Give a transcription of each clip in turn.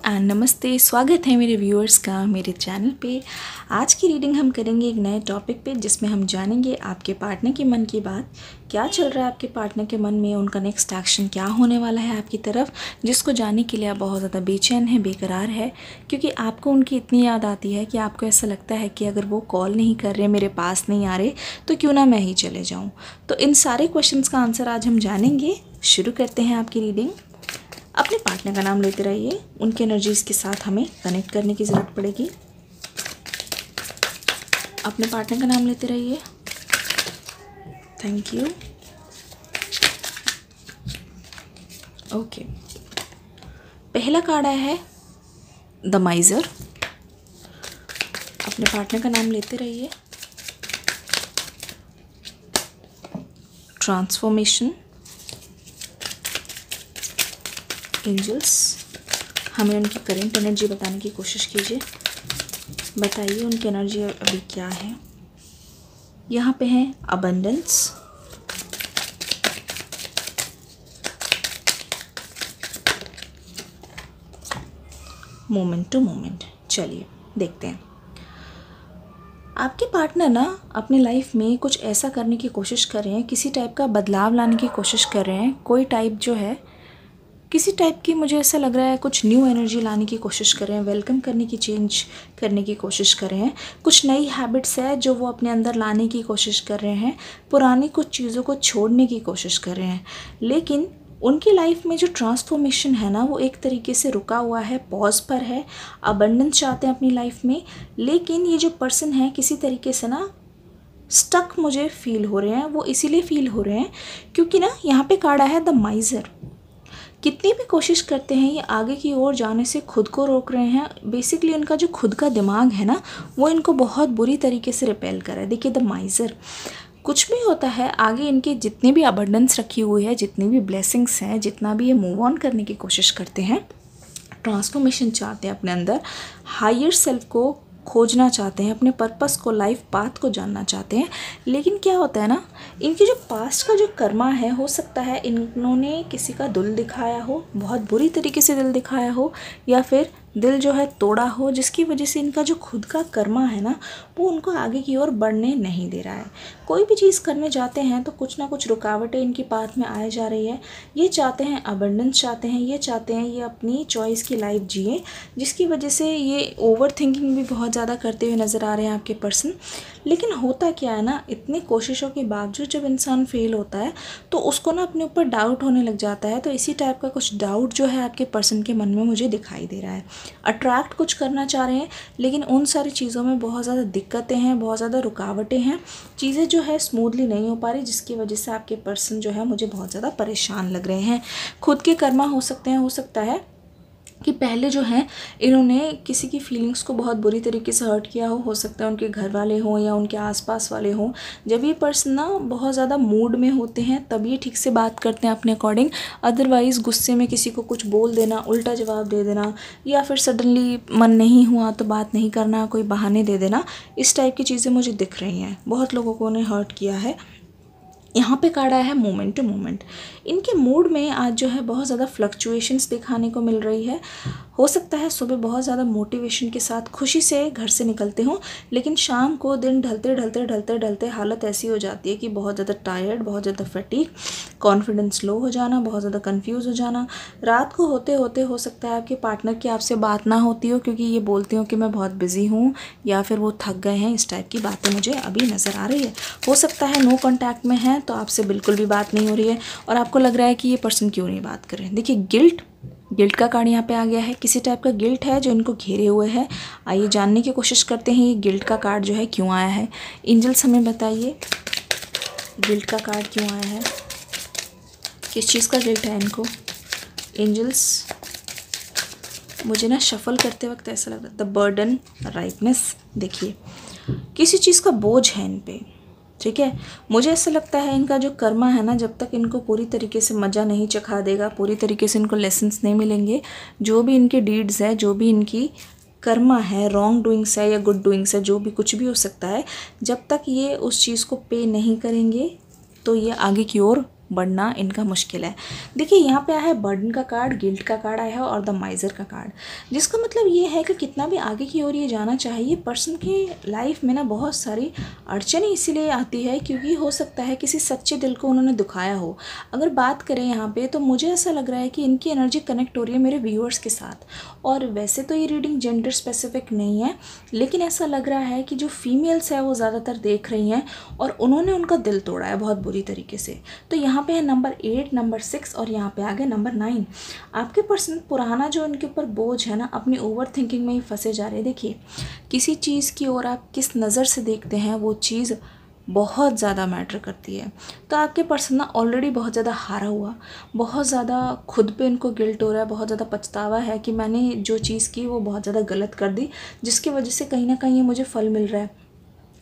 And नमस्ते, स्वागत है मेरे व्यूअर्स का मेरे चैनल पे। आज की रीडिंग हम करेंगे एक नए टॉपिक पे, जिसमें हम जानेंगे आपके पार्टनर के मन की बात, क्या चल रहा है आपके पार्टनर के मन में, उनका नेक्स्ट एक्शन क्या होने वाला है आपकी तरफ, जिसको जानने के लिए आप बहुत ज़्यादा बेचैन है, बेकरार है, क्योंकि आपको उनकी इतनी याद आती है कि आपको ऐसा लगता है कि अगर वो कॉल नहीं कर रहे, मेरे पास नहीं आ रहे, तो क्यों ना मैं ही चले जाऊँ। तो इन सारे क्वेश्चंस का आंसर आज हम जानेंगे। शुरू करते हैं आपकी रीडिंग। अपने पार्टनर का नाम लेते रहिए, उनके एनर्जीज़ के साथ हमें कनेक्ट करने की ज़रूरत पड़ेगी। अपने पार्टनर का नाम लेते रहिए। Thank you. ओके, पहला कार्ड आया है द माइजर। अपने पार्टनर का नाम लेते रहिए। ट्रांसफॉर्मेशन। एंजल्स, हमें उनकी करेंट एनर्जी बताने की कोशिश कीजिए। बताइए उनकी एनर्जी अभी क्या है। यहाँ पे है अबंडेंस, मोमेंट टू मोमेंट। चलिए देखते हैं। आपके पार्टनर ना अपने लाइफ में कुछ ऐसा करने की कोशिश कर रहे हैं, किसी टाइप का बदलाव लाने की कोशिश कर रहे हैं। कोई टाइप जो है, किसी टाइप की, मुझे ऐसा लग रहा है कुछ न्यू एनर्जी लाने की कोशिश कर रहे हैं, वेलकम करने की, चेंज करने की कोशिश कर रहे हैं। कुछ नई हैबिट्स है जो वो अपने अंदर लाने की कोशिश कर रहे हैं। पुरानी कुछ चीज़ों को छोड़ने की कोशिश कर रहे हैं। लेकिन उनकी लाइफ में जो ट्रांसफॉर्मेशन है ना, वो एक तरीके से रुका हुआ है, पॉज पर है। अबंडेंस चाहते हैं अपनी लाइफ में, लेकिन ये जो पर्सन है किसी तरीके से ना स्टक मुझे फील हो रहे हैं। वो इसीलिए फील हो रहे हैं क्योंकि ना यहाँ पे कार्ड है द माइजर। कितनी भी कोशिश करते हैं ये आगे की ओर जाने से खुद को रोक रहे हैं। बेसिकली उनका जो खुद का दिमाग है ना, वो इनको बहुत बुरी तरीके से रिपेल कर रहा है। देखिए द माइजर, कुछ भी होता है आगे, इनके जितनी भी अबंडेंस रखी हुई है, जितनी भी ब्लेसिंग्स हैं, जितना भी ये मूव ऑन करने की कोशिश करते हैं, ट्रांसफॉर्मेशन चाहते हैं अपने अंदर, हायर सेल्फ को खोजना चाहते हैं, अपने पर्पस को, लाइफ पाथ को जानना चाहते हैं। लेकिन क्या होता है ना, इनकी जो पास्ट का जो कर्मा है, हो सकता है इन्होंने किसी का दिल दिखाया हो, बहुत बुरी तरीके से दिल दिखाया हो, या फिर दिल जो है तोड़ा हो, जिसकी वजह से इनका जो खुद का कर्मा है ना, वो उनको आगे की ओर बढ़ने नहीं दे रहा है। कोई भी चीज़ करने जाते हैं तो कुछ ना कुछ रुकावटें इनकी पाथ में आए जा रही है। ये चाहते हैं अबंडेंस चाहते हैं, ये चाहते हैं ये अपनी चॉइस की लाइफ जिए, जिसकी वजह से ये ओवर थिंकिंग भी बहुत ज़्यादा करते हुए नज़र आ रहे हैं आपके पर्सन। लेकिन होता क्या है ना, इतनी कोशिशों के बावजूद जब इंसान फेल होता है तो उसको ना अपने ऊपर डाउट होने लग जाता है। तो इसी टाइप का कुछ डाउट जो है आपके पर्सन के मन में मुझे दिखाई दे रहा है। अट्रैक्ट कुछ करना चाह रहे हैं, लेकिन उन सारी चीज़ों में बहुत ज़्यादा दिक्कतें हैं, बहुत ज़्यादा रुकावटें हैं, चीज़ें जो है स्मूथली नहीं हो पा रही, जिसकी वजह से आपके पर्सन जो है मुझे बहुत ज़्यादा परेशान लग रहे हैं। खुद के कर्मा हो सकते हैं, हो सकता है कि पहले जो है इन्होंने किसी की फीलिंग्स को बहुत बुरी तरीके से हर्ट किया हो सकता है उनके घर वाले हों या उनके आसपास वाले हों। जब ये पर्सन ना बहुत ज़्यादा मूड में होते हैं तब ये ठीक से बात करते हैं अपने अकॉर्डिंग। अदरवाइज़ गुस्से में किसी को कुछ बोल देना, उल्टा जवाब दे देना, या फिर सडनली मन नहीं हुआ तो बात नहीं करना, कोई बहाने दे देना, इस टाइप की चीज़ें मुझे दिख रही हैं। बहुत लोगों को उन्हें हर्ट किया है। यहाँ पे कार्ड आया है मोमेंट टू मोमेंट। इनके मूड में आज जो है बहुत ज़्यादा फ्लक्चुएशंस दिखाने को मिल रही है। हो सकता है सुबह बहुत ज़्यादा मोटिवेशन के साथ खुशी से घर से निकलते हों, लेकिन शाम को दिन ढलते ढलते ढलते ढलते हालत ऐसी हो जाती है कि बहुत ज़्यादा टायर्ड, बहुत ज़्यादा फटीग, कॉन्फिडेंस लो हो जाना, बहुत ज़्यादा कंफ्यूज हो जाना। रात को होते होते हो सकता है आपके पार्टनर की आपसे बात ना होती हो, क्योंकि ये बोलते हो कि मैं बहुत बिजी हूँ, या फिर वो थक गए हैं। इस टाइप की बातें मुझे अभी नज़र आ रही है। हो सकता है नो कॉन्टैक्ट में है तो आपसे बिल्कुल भी बात नहीं हो रही है और आपको लग रहा है कि ये पर्सन क्यों नहीं बात कर रहे हैं। देखिए गिल्ट का कार्ड यहाँ पे आ गया है। किसी टाइप का गिल्ट है जो इनको घेरे हुए है। आइए जानने की कोशिश करते हैं ये गिल्ट का कार्ड जो है क्यों आया है। एंजल्स हमें बताइए गिल्ट का कार्ड क्यों आया है, किस चीज़ का गिल्ट है इनको। एंजल्स, मुझे ना शफल करते वक्त ऐसा लग रहा है द बर्डन, राइटनेस। देखिए किसी चीज़ का बोझ है इन पे, ठीक है। मुझे ऐसा लगता है इनका जो कर्मा है ना, जब तक इनको पूरी तरीके से मज़ा नहीं चखा देगा, पूरी तरीके से इनको लेसन्स नहीं मिलेंगे, जो भी इनके डीड्स है, जो भी इनकी कर्मा है, रॉन्ग डूइंग्स है या गुड डूइंग्स है, जो भी कुछ भी हो सकता है, जब तक ये उस चीज़ को पे नहीं करेंगे तो ये आगे की ओर बढ़ना इनका मुश्किल है। देखिए यहाँ पे आया है बर्डन का कार्ड, गिल्ट का कार्ड आया है और द माइजर का कार्ड, जिसका मतलब ये है कि कितना भी आगे की ओर ये जाना चाहिए, पर्सन की लाइफ में ना बहुत सारी अड़चनें इसीलिए आती है क्योंकि हो सकता है किसी सच्चे दिल को उन्होंने दुखाया हो। अगर बात करें यहाँ पे तो मुझे ऐसा लग रहा है कि इनकी एनर्जी कनेक्ट हो रही है मेरे व्यूअर्स के साथ। और वैसे तो ये रीडिंग जेंडर स्पेसिफिक नहीं है, लेकिन ऐसा लग रहा है कि जो फीमेल्स है वो ज़्यादातर देख रही हैं और उन्होंने उनका दिल तोड़ा है बहुत बुरी तरीके से। तो यहाँ पे है नंबर 8, नंबर 6 और यहाँ पे आ गया नंबर 9। आपके पर्सन पुराना जो इनके ऊपर बोझ है ना, अपनी ओवर थिंकिंग में ही फंसे जा रहे हैं। देखिए किसी चीज़ की ओर आप किस नज़र से देखते हैं वो चीज़ बहुत ज़्यादा मैटर करती है। तो आपके पर्सन ना ऑलरेडी बहुत ज़्यादा हारा हुआ, बहुत ज़्यादा खुद पे इनको गिल्ट हो रहा है, बहुत ज़्यादा पछतावा है कि मैंने जो चीज़ की वो बहुत ज़्यादा गलत कर दी, जिसकी वजह से कहीं ना कहीं मुझे फल मिल रहा है।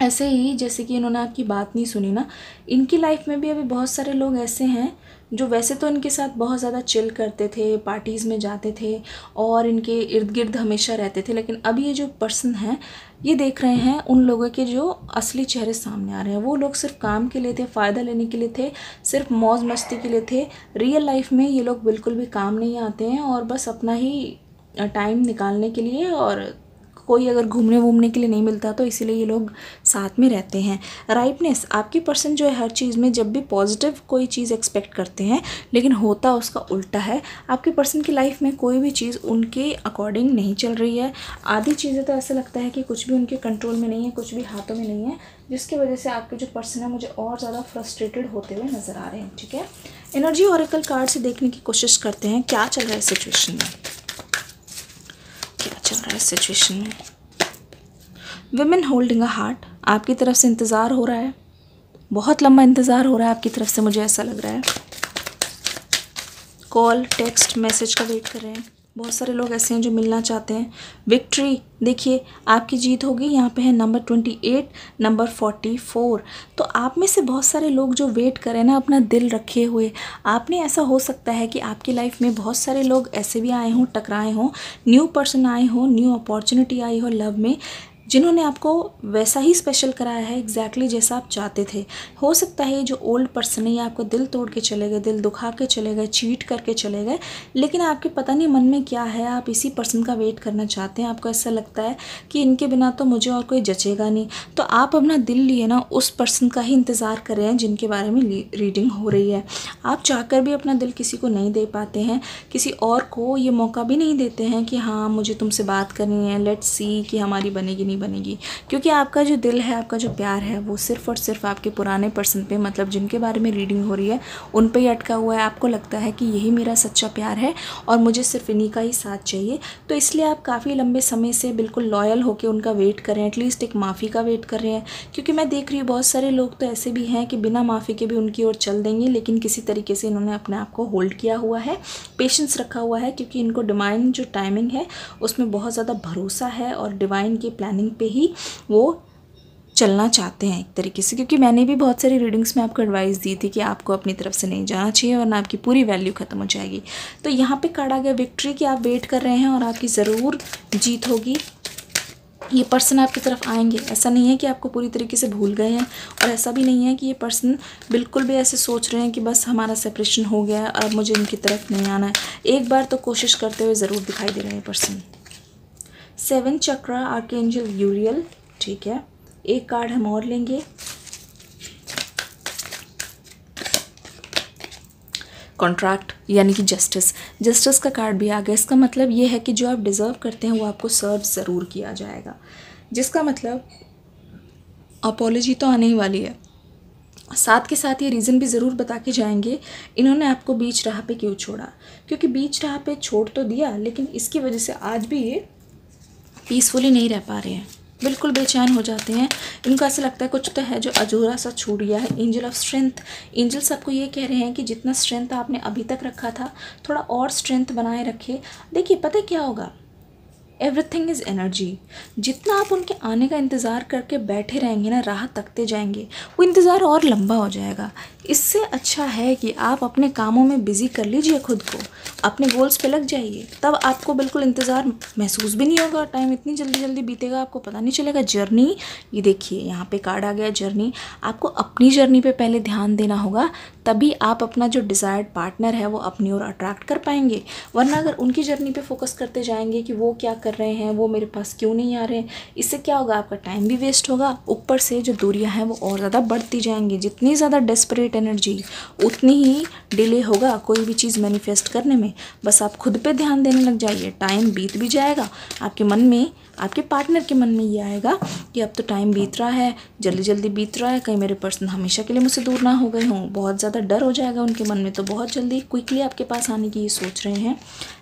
ऐसे ही जैसे कि इन्होंने आपकी बात नहीं सुनी ना, इनकी लाइफ में भी अभी बहुत सारे लोग ऐसे हैं जो वैसे तो इनके साथ बहुत ज़्यादा चिल करते थे, पार्टीज़ में जाते थे और इनके इर्द गिर्द हमेशा रहते थे, लेकिन अब ये जो पर्सन हैं ये देख रहे हैं उन लोगों के जो असली चेहरे सामने आ रहे हैं। वो लोग सिर्फ काम के लिए थे, फ़ायदा लेने के लिए थे, सिर्फ मौज मस्ती के लिए थे। रियल लाइफ में ये लोग बिल्कुल भी काम नहीं आते हैं और बस अपना ही टाइम निकालने के लिए, और कोई अगर घूमने वूमने के लिए नहीं मिलता तो इसीलिए ये लोग साथ में रहते हैं। राइटनेस, आपकी पर्सन जो है हर चीज़ में जब भी पॉजिटिव कोई चीज़ एक्सपेक्ट करते हैं लेकिन होता उसका उल्टा है। आपके पर्सन की लाइफ में कोई भी चीज़ उनके अकॉर्डिंग नहीं चल रही है। आधी चीज़ें तो ऐसा लगता है कि कुछ भी उनके कंट्रोल में नहीं है, कुछ भी हाथों में नहीं है, जिसकी वजह से आपके जो पर्सन है मुझे और ज़्यादा फ्रस्ट्रेटेड होते हुए नज़र आ रहे हैं। ठीक है, एनर्जी ऑरेकल कार्ड से देखने की कोशिश करते हैं क्या चल रहा है सिचुएशन में, क्या चल रहा है सिचुएशन में। विमेन होल्डिंग अ हार्ट, आपकी तरफ से इंतज़ार हो रहा है, बहुत लंबा इंतज़ार हो रहा है आपकी तरफ से, मुझे ऐसा लग रहा है। कॉल, टेक्स्ट, मैसेज का वेट कर रहे हैं। बहुत सारे लोग ऐसे हैं जो मिलना चाहते हैं। विक्ट्री, देखिए आपकी जीत होगी। यहाँ पे है नंबर 28, नंबर 44। तो आप में से बहुत सारे लोग जो वेट करें ना अपना दिल रखे हुए, आपने ऐसा हो सकता है कि आपकी लाइफ में बहुत सारे लोग ऐसे भी आए हों, टकराए हों, न्यू पर्सन आए हों, न्यू अपॉर्चुनिटी आई हो लव में, जिन्होंने आपको वैसा ही स्पेशल कराया है एग्जैक्टली जैसा आप चाहते थे। हो सकता है ये जो ओल्ड पर्सन है ये आपको दिल तोड़ के चले गए, दिल दुखा के चले गए, चीट करके चले गए, लेकिन आपके पता नहीं मन में क्या है, आप इसी पर्सन का वेट करना चाहते हैं। आपको ऐसा लगता है कि इनके बिना तो मुझे और कोई जचेगा नहीं, तो आप अपना दिल लिए ना उस पर्सन का ही इंतज़ार कर रहे हैं जिनके बारे में रीडिंग हो रही है। आप चाहकर भी अपना दिल किसी को नहीं दे पाते हैं, किसी और को ये मौका भी नहीं देते हैं कि हाँ मुझे तुमसे बात करनी है, लेट्स सी कि हमारी बनेगी नहीं बनेगी, क्योंकि आपका जो दिल है, आपका जो प्यार है वो सिर्फ और सिर्फ आपके पुराने पर्सन पे, मतलब जिनके बारे में रीडिंग हो रही है उन पे ही अटका हुआ है। आपको लगता है कि यही मेरा सच्चा प्यार है और मुझे सिर्फ इन्हीं का ही साथ चाहिए, तो इसलिए आप काफ़ी लंबे समय से बिल्कुल लॉयल होकर उनका वेट कर रहे हैं, एटलीस्ट एक माफ़ी का वेट कर रहे हैं। क्योंकि मैं देख रही हूँ बहुत सारे लोग तो ऐसे भी हैं कि बिना माफ़ी के भी उनकी ओर चल देंगे, लेकिन किसी तरीके से इन्होंने अपने आप को होल्ड किया हुआ है, पेशेंस रखा हुआ है, क्योंकि इनको डिवाइन जो टाइमिंग है उसमें बहुत ज़्यादा भरोसा है और डिवाइन की प्लानिंग पे ही वो चलना चाहते हैं एक तरीके से। क्योंकि मैंने भी बहुत सारी रीडिंग्स में आपको एडवाइस दी थी कि आपको अपनी तरफ से नहीं जाना चाहिए वरना आपकी पूरी वैल्यू ख़त्म हो जाएगी। तो यहाँ पे कार्ड आ गया विक्ट्री कि आप वेट कर रहे हैं और आपकी ज़रूर जीत होगी। ये पर्सन आपकी तरफ आएंगे, ऐसा नहीं है कि आपको पूरी तरीके से भूल गए हैं, और ऐसा भी नहीं है कि ये पर्सन बिल्कुल भी ऐसे सोच रहे हैं कि बस हमारा सेपरेशन हो गया है अब मुझे इनकी तरफ नहीं आना है। एक बार तो कोशिश करते हुए ज़रूर दिखाई दे रहे हैं पर्सन। 7 चक्रा, आर्कएंजल यूरियल, ठीक है। एक कार्ड हम और लेंगे। कॉन्ट्रैक्ट यानी कि जस्टिस, जस्टिस का कार्ड भी आ गया। इसका मतलब ये है कि जो आप डिज़र्व करते हैं वो आपको सर्व ज़रूर किया जाएगा, जिसका मतलब अपॉलॉजी तो आने ही वाली है। साथ के साथ ये रीज़न भी ज़रूर बता के जाएंगे इन्होंने आपको बीच राह पे क्यों छोड़ा, क्योंकि बीच राह पे छोड़ तो दिया लेकिन इसकी वजह से आज भी ये पीसफुली नहीं रह पा रहे हैं, बिल्कुल बेचैन हो जाते हैं। इनको ऐसा लगता है कुछ तो है जो अधूरा सा छूट गया है। एंजल ऑफ स्ट्रेंथ, एंजल्स आपको ये कह रहे हैं कि जितना स्ट्रेंथ आपने अभी तक रखा था थोड़ा और स्ट्रेंथ बनाए रखे। देखिए पता क्या होगा, एवरीथिंग इज़ एनर्जी। जितना आप उनके आने का इंतज़ार करके बैठे रहेंगे ना, राह तकते जाएंगे, वो इंतज़ार और लंबा हो जाएगा। इससे अच्छा है कि आप अपने कामों में बिज़ी कर लीजिए खुद को, अपने गोल्स पे लग जाइए, तब आपको बिल्कुल इंतज़ार महसूस भी नहीं होगा। टाइम इतनी जल्दी जल्दी बीतेगा आपको पता नहीं चलेगा। जर्नी, ये देखिए यहाँ पे कार्ड आ गया जर्नी। आपको अपनी जर्नी पे पहले ध्यान देना होगा, तभी आप अपना जो डिज़ायर्ड पार्टनर है वो अपनी ओर अट्रैक्ट कर पाएंगे। वरना अगर उनकी जर्नी पे फोकस करते जाएंगे कि वो क्या कर रहे हैं, वो मेरे पास क्यों नहीं आ रहे हैं, इससे क्या होगा, आपका टाइम भी वेस्ट होगा, ऊपर से जो दूरियां हैं वो और ज़्यादा बढ़ती जाएंगी। जितनी ज़्यादा डेस्परेट एनर्जी उतनी ही डिले होगा कोई भी चीज़ मैनिफेस्ट करने में। बस आप खुद पे ध्यान देने लग जाइए, टाइम बीत भी जाएगा, आपके मन में, आपके पार्टनर के मन में ये आएगा कि अब तो टाइम बीत रहा है, जल्दी जल्दी बीत रहा है, कहीं मेरे पर्सन हमेशा के लिए मुझसे दूर ना हो गए हों। बहुत ज़्यादा डर हो जाएगा उनके मन में, तो बहुत जल्दी क्विकली आपके पास आने की ये सोच रहे हैं।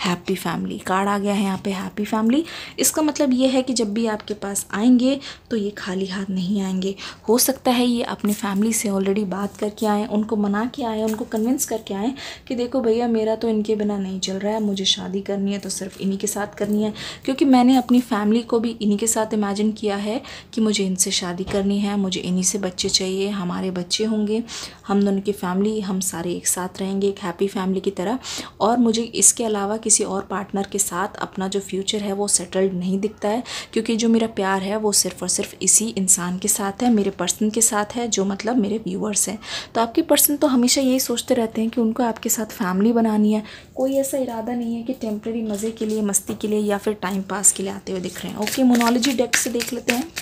हैप्पी फैमिली कार्ड आ गया है यहाँ पे, हैप्पी फैमिली। इसका मतलब ये है कि जब भी आपके पास आएंगे तो ये खाली हाथ नहीं आएंगे। हो सकता है ये अपनी फैमिली से ऑलरेडी बात करके आएँ, उनको मना के आए, उनको कन्विंस करके आएँ कि देखो भैया मेरा तो इनके बिना नहीं चल रहा है, मुझे शादी करनी है तो सिर्फ इन्हीं के साथ करनी है, क्योंकि मैंने अपनी फैमिली को भी इन्हीं के साथ इमेजिन किया है कि मुझे इनसे शादी करनी है, मुझे इन्हीं से बच्चे चाहिए, हमारे बच्चे होंगे, हम दोनों की फैमिली, हम सारे एक साथ रहेंगे एक हैप्पी फैमिली की तरह। और मुझे इसके अलावा किसी और पार्टनर के साथ अपना जो फ्यूचर है वो सेटल्ड नहीं दिखता है, क्योंकि जो मेरा प्यार है वो सिर्फ और सिर्फ इसी इंसान के साथ है, मेरे पर्सन के साथ है, जो मतलब मेरे व्यूअर्स हैं। तो आपके पर्सन तो हमेशा यही सोचते रहते हैं कि उनको आपके साथ फैमिली बनानी है। कोई ऐसा इरादा नहीं है कि टेम्प्रेरी मज़े के लिए, मस्ती के लिए या फिर टाइम पास के लिए आते हुए दिख रहे हैं। ओके, मोनोलॉजी डेक से देख लेते हैं।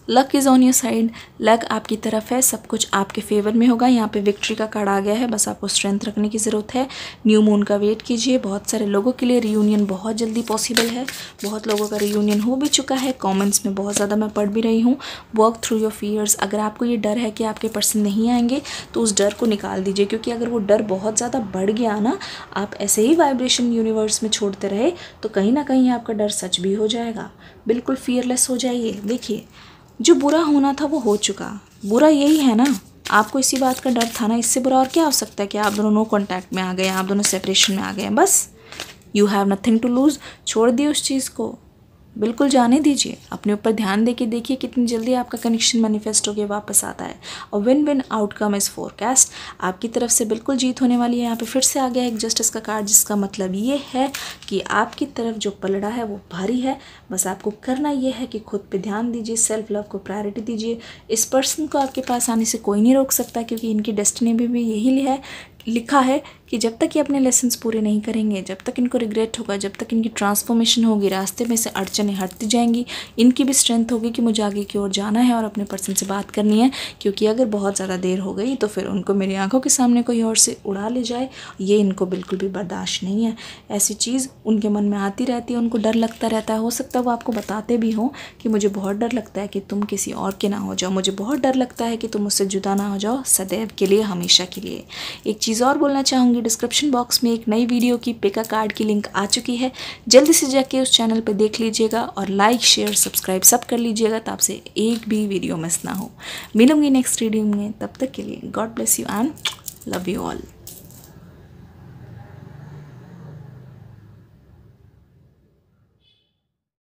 Luck is on your side, luck आपकी तरफ है, सब कुछ आपके फेवर में होगा। यहाँ पे विक्ट्री का कार्ड आ गया है, बस आपको स्ट्रेंथ रखने की ज़रूरत है। न्यू मून का वेट कीजिए। बहुत सारे लोगों के लिए रियूनियन बहुत जल्दी पॉसिबल है, बहुत लोगों का रियूनियन हो भी चुका है। कमेंट्स में बहुत ज़्यादा मैं पढ़ भी रही हूँ। Work through your fears. अगर आपको ये डर है कि आपके पर्सन नहीं आएंगे तो उस डर को निकाल दीजिए, क्योंकि अगर वो डर बहुत ज़्यादा बढ़ गया ना, आप ऐसे ही वाइब्रेशन यूनिवर्स में छोड़ते रहे तो कहीं ना कहीं आपका डर सच भी हो जाएगा। बिल्कुल फियरलेस हो जाइए। देखिए, जो बुरा होना था वो हो चुका, बुरा यही है ना, आपको इसी बात का डर था ना, इससे बुरा और क्या हो सकता है कि आप दोनों नो कॉन्टैक्ट में आ गए, आप दोनों सेपरेशन में आ गए। बस you have nothing to lose. छोड़ दिए उस चीज़ को, बिल्कुल जाने दीजिए। अपने ऊपर ध्यान देके देखिए कितनी जल्दी आपका कनेक्शन मैनिफेस्ट होकर वापस आता है। और win win outcome is forecast. आपकी तरफ से बिल्कुल जीत होने वाली है। यहाँ पे फिर से आ गया एक जस्टिस का कार्ड, जिसका मतलब ये है कि आपकी तरफ जो पलड़ा है वो भारी है। बस आपको करना ये है कि खुद पे ध्यान दीजिए, सेल्फ लव को प्रायोरिटी दीजिए। इस पर्सन को आपके पास आने से कोई नहीं रोक सकता, क्योंकि इनकी डेस्टिनी में भी यही लिखा है कि जब तक ये अपने लेसन्स पूरे नहीं करेंगे, जब तक इनको रिग्रेट होगा, जब तक इनकी ट्रांसफॉर्मेशन होगी, रास्ते में से अड़चनें हटती जाएंगी, इनकी भी स्ट्रेंथ होगी कि मुझे आगे की ओर जाना है और अपने पर्सन से बात करनी है। क्योंकि अगर बहुत ज़्यादा देर हो गई तो फिर उनको मेरी आंखों के सामने कोई और से उड़ा ले जाए, ये इनको बिल्कुल भी बर्दाश्त नहीं है। ऐसी चीज़ उनके मन में आती रहती है, उनको डर लगता रहता है। हो सकता है वो आपको बताते भी हों कि मुझे बहुत डर लगता है कि तुम किसी और के ना हो जाओ, मुझे बहुत डर लगता है कि तुम मुझसे जुदा ना हो जाओ सदैव के लिए, हमेशा के लिए। एक चीज़ और बोलना चाहूँगी, डिस्क्रिप्शन बॉक्स में एक नई वीडियो की पिका कार्ड की लिंक आ चुकी है, जल्दी से जाके उस चैनल पे देख लीजिएगा और लाइक शेयर सब्सक्राइब सब कर लीजिएगा, तब से एक भी वीडियो मिस ना हो। मिलूंगी नेक्स्ट वीडियो में, तब तक के लिए God bless you and love you all.